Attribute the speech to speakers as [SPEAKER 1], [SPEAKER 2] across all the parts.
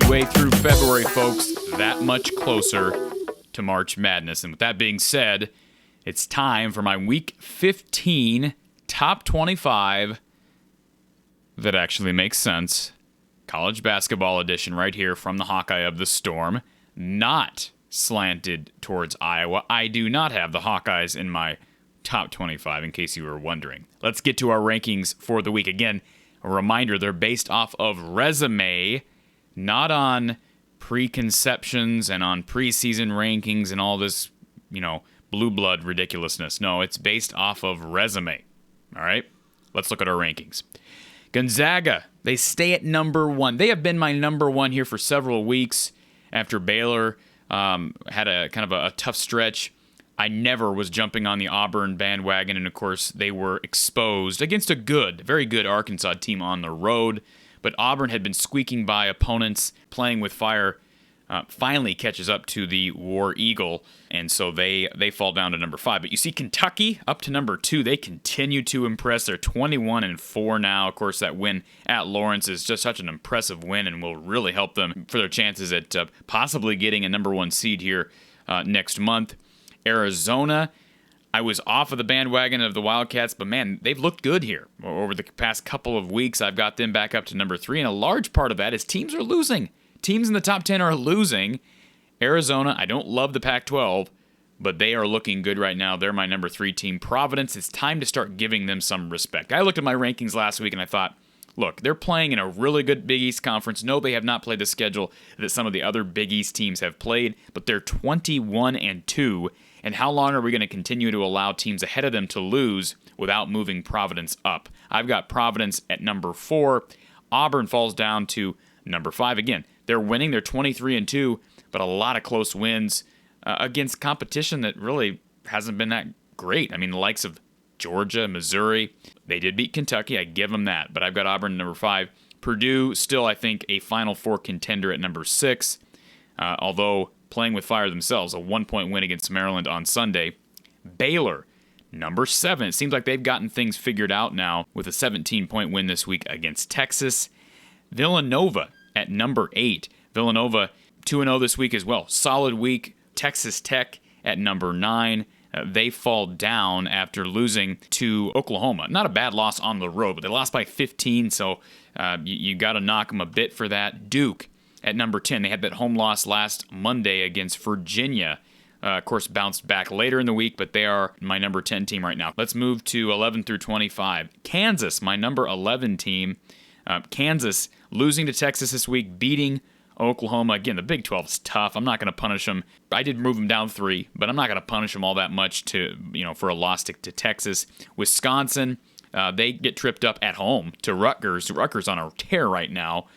[SPEAKER 1] midway through February, folks, that much closer to March Madness. And with that being said, it's time for my Week 15 Top 25 that actually makes sense. College basketball edition right here from the Hawkeye of the Storm. Not slanted towards Iowa. I do not have the Hawkeyes in my top 25, in case you were wondering. Let's get to our rankings for the week. Again, a reminder, they're based off of resume, not on preconceptions and on preseason rankings and all this, blue blood ridiculousness. No, it's based off of resume. All right, let's look at our rankings. Gonzaga, they stay at number 1. They have been my number 1 here for several weeks after Baylor had a kind of a tough stretch. I never was jumping on the Auburn bandwagon, and of course they were exposed against a very good Arkansas team on the road. But Auburn had been squeaking by opponents, playing with fire, finally catches up to the War Eagle, and so they fall down to number 5. But you see Kentucky up to number 2. They continue to impress. They're 21-4 now. Of course, that win at Lawrence is just such an impressive win and will really help them for their chances at possibly getting a number 1 seed here next month. Arizona, I was off of the bandwagon of the Wildcats, but man, they've looked good here. Over the past couple of weeks, I've got them back up to number 3, and a large part of that is teams are losing. Teams in the top 10 are losing. Arizona, I don't love the Pac-12, but they are looking good right now. They're my number 3 team. Providence, it's time to start giving them some respect. I looked at my rankings last week and I thought, look, they're playing in a really good Big East conference. No, they have not played the schedule that some of the other Big East teams have played, but they're 21-2. And how long are we going to continue to allow teams ahead of them to lose without moving Providence up? I've got Providence at number 4. Auburn falls down to number 5. Again, they're winning. They're 23-2, but a lot of close wins against competition that really hasn't been that great. I mean, the likes of Georgia, Missouri, they did beat Kentucky. I give them that, but I've got Auburn at number 5. Purdue, still, I think, a Final Four contender at number 6, although playing with fire themselves, a 1-point win against Maryland on Sunday. Baylor, number 7. It seems like they've gotten things figured out now with a 17-point win this week against Texas. Villanova at number 8. Villanova 2-0 this week as well. Solid week. Texas Tech at number 9. They fall down after losing to Oklahoma. Not a bad loss on the road, but they lost by 15, so you got to knock them a bit for that. Duke at number 10. They had that home loss last Monday against Virginia. Of course, bounced back later in the week, but they are my number 10 team right now. Let's move to 11 through 25. Kansas, my number 11 team. Kansas losing to Texas this week, beating Oklahoma. Again, the Big 12 is tough. I'm not going to punish them. I did move them down 3, but I'm not going to punish them all that much for a loss to Texas. Wisconsin, they get tripped up at home to Rutgers. Rutgers on a tear right now.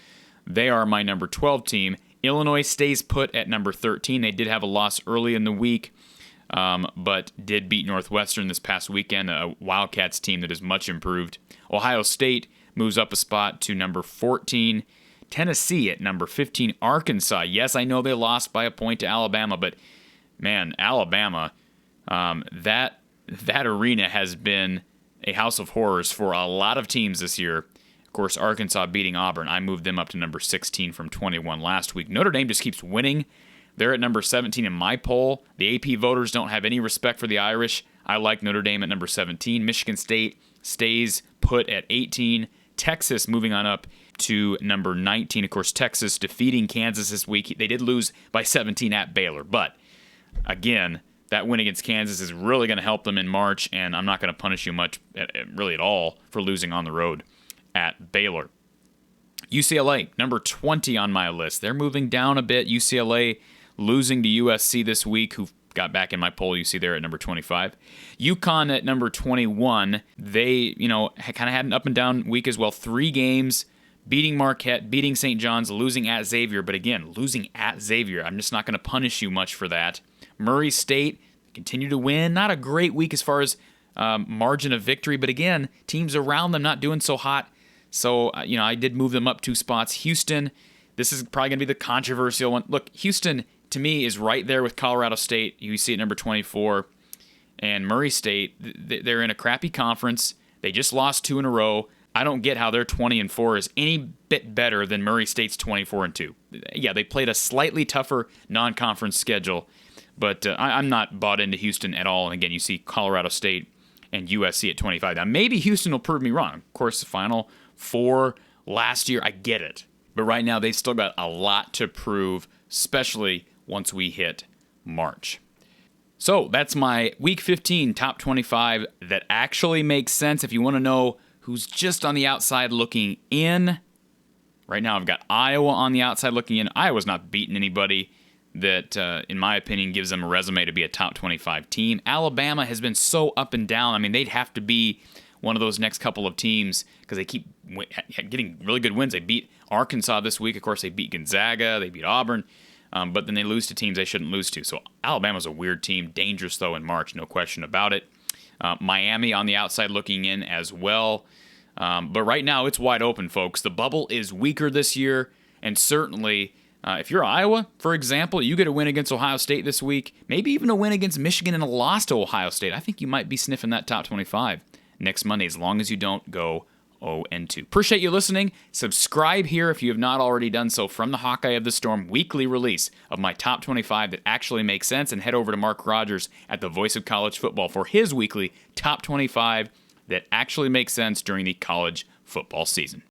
[SPEAKER 1] They are my number 12 team. Illinois stays put at number 13. They did have a loss early in the week, but did beat Northwestern this past weekend, a Wildcats team that is much improved. Ohio State moves up a spot to number 14. Tennessee at number 15. Arkansas, yes, I know they lost by a point to Alabama, but man, Alabama, that arena has been a house of horrors for a lot of teams this year. Of course, Arkansas beating Auburn. I moved them up to number 16 from 21 last week. Notre Dame just keeps winning. They're at number 17 in my poll. The AP voters don't have any respect for the Irish. I like Notre Dame at number 17. Michigan State stays put at 18. Texas moving on up to number 19. Of course, Texas defeating Kansas this week. They did lose by 17 at Baylor. But, again, that win against Kansas is really going to help them in March, and I'm not going to punish you much, really at all, for losing on the road at Baylor. UCLA, number 20 on my list. They're moving down a bit. UCLA losing to USC this week, who got back in my poll. You see there at number 25. UConn at number 21. They, kind of had an up and down week as well. 3 games, beating Marquette, beating St. John's, losing at Xavier. But again, losing at Xavier, I'm just not going to punish you much for that. Murray State continue to win. Not a great week as far as margin of victory, but again, teams around them not doing so hot. So, I did move them up 2 spots. Houston, this is probably going to be the controversial one. Look, Houston, to me, is right there with Colorado State. You see at number 24. And Murray State, they're in a crappy conference. They just lost 2 in a row. I don't get how their 20-4 is any bit better than Murray State's 24-2. Yeah, they played a slightly tougher non-conference schedule, but I'm not bought into Houston at all. And again, you see Colorado State and USC at 25. Now, maybe Houston will prove me wrong. Of course, the Final Four last year, I get it. But right now, they've still got a lot to prove, especially once we hit March. So that's my Week 15 top 25 that actually makes sense. If you want to know who's just on the outside looking in, right now I've got Iowa on the outside looking in. Iowa's not beating anybody that, in my opinion, gives them a resume to be a top 25 team. Alabama has been so up and down. I mean, they'd have to be one of those next couple of teams because they keep getting really good wins. They beat Arkansas this week. Of course, they beat Gonzaga. They beat Auburn. But then they lose to teams they shouldn't lose to. So Alabama's a weird team. Dangerous, though, in March. No question about it. Miami on the outside looking in as well. But right now, it's wide open, folks. The bubble is weaker this year. And certainly, if you're Iowa, for example, you get a win against Ohio State this week. Maybe even a win against Michigan and a loss to Ohio State. I think you might be sniffing that top 25 next Monday, as long as you don't go 0-2. Appreciate you listening. Subscribe here if you have not already done so. From the Hawkeye of the Storm weekly release of my top 25 that actually makes sense. And head over to Mark Rogers at the Voice of College Football for his weekly top 25 that actually makes sense during the college football season.